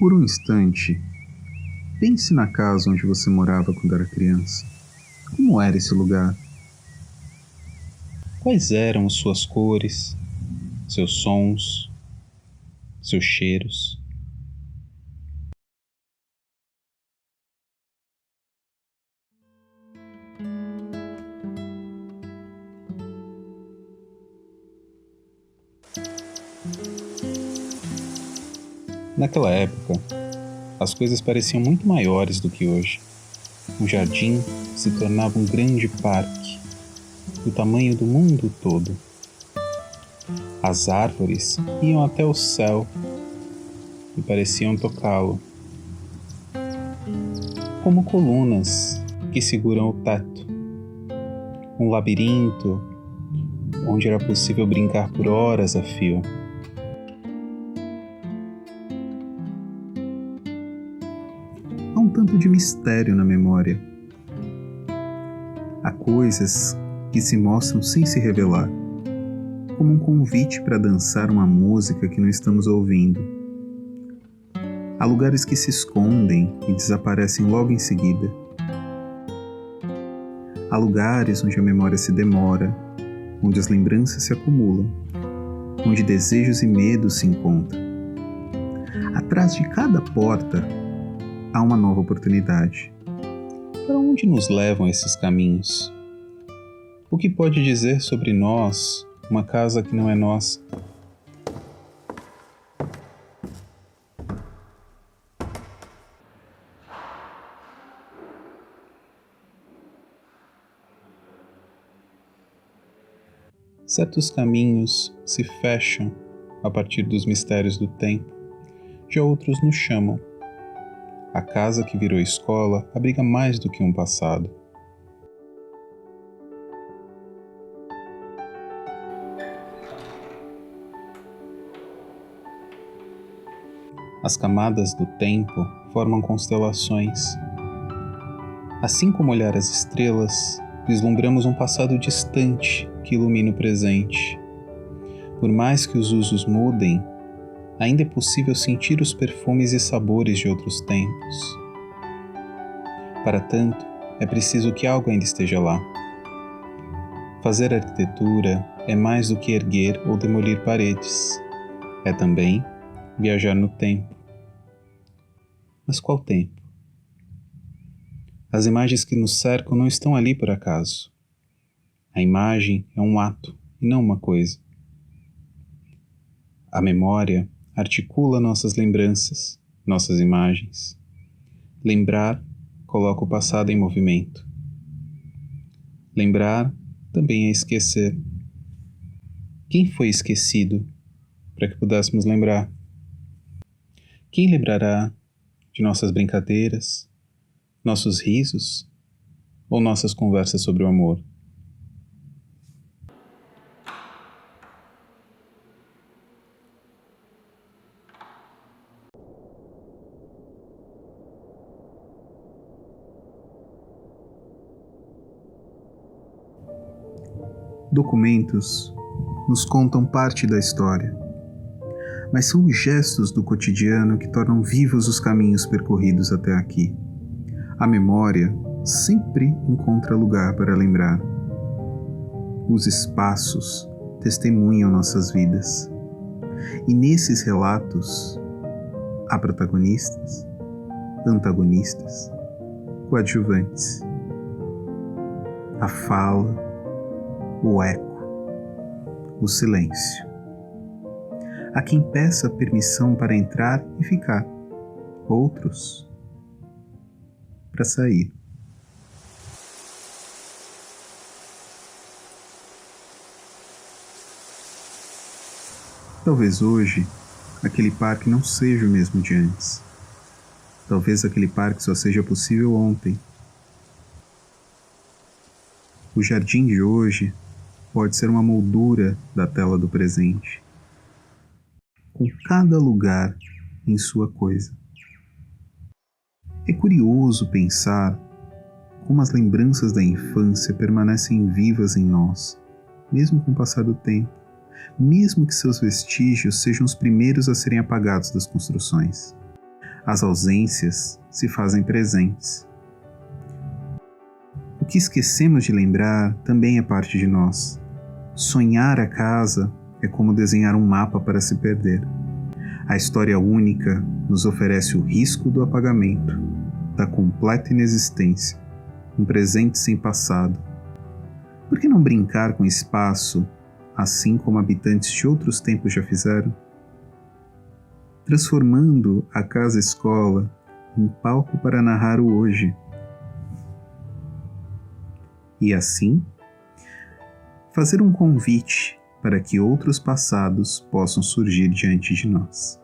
Por um instante, pense na casa onde você morava quando era criança. Como era esse lugar? Quais eram suas cores, seus sons, seus cheiros? Naquela época, as coisas pareciam muito maiores do que hoje. O jardim se tornava um grande parque, do tamanho do mundo todo. As árvores iam até o céu e pareciam tocá-lo, como colunas que seguram o teto. Um labirinto onde era possível brincar por horas a fio. Há um tanto de mistério na memória. Há coisas que se mostram sem se revelar, como um convite para dançar uma música que não estamos ouvindo. Há lugares que se escondem e desaparecem logo em seguida. Há lugares onde a memória se demora, onde as lembranças se acumulam, onde desejos e medos se encontram. Atrás de cada porta há uma nova oportunidade. Para onde nos levam esses caminhos? O que pode dizer sobre nós uma casa que não é nossa? Certos caminhos se fecham a partir dos mistérios do tempo, já outros nos chamam. A casa que virou escola abriga mais do que um passado. As camadas do tempo formam constelações. Assim como olhar as estrelas, vislumbramos um passado distante que ilumina o presente. Por mais que os usos mudem, ainda é possível sentir os perfumes e sabores de outros tempos. Para tanto, é preciso que algo ainda esteja lá. Fazer arquitetura é mais do que erguer ou demolir paredes. É também viajar no tempo. Mas qual tempo? As imagens que nos cercam não estão ali por acaso. A imagem é um ato e não uma coisa. A memória articula nossas lembranças, nossas imagens. Lembrar coloca o passado em movimento. Lembrar também é esquecer. Quem foi esquecido para que pudéssemos lembrar? Quem lembrará de nossas brincadeiras, nossos risos ou nossas conversas sobre o amor? Documentos nos contam parte da história, mas são os gestos do cotidiano que tornam vivos os caminhos percorridos até aqui. A memória sempre encontra lugar para lembrar. Os espaços testemunham nossas vidas. E nesses relatos, há protagonistas, antagonistas, coadjuvantes. A fala, o eco, o silêncio. Há quem peça permissão para entrar e ficar, outros para sair. Talvez hoje aquele parque não seja o mesmo de antes. Talvez aquele parque só seja possível ontem. O jardim de hoje pode ser uma moldura da tela do presente, com cada lugar em sua coisa. É curioso pensar como as lembranças da infância permanecem vivas em nós, mesmo com o passar do tempo, mesmo que seus vestígios sejam os primeiros a serem apagados das construções. as ausências se fazem presentes. O que esquecemos de lembrar também é parte de nós. Sonhar a casa é como desenhar um mapa para se perder. A história única nos oferece o risco do apagamento, da completa inexistência, um presente sem passado. Por que não brincar com espaço, assim como habitantes de outros tempos já fizeram? Transformando a casa-escola em palco para narrar o hoje. E assim, fazer um convite para que outros passados possam surgir diante de nós.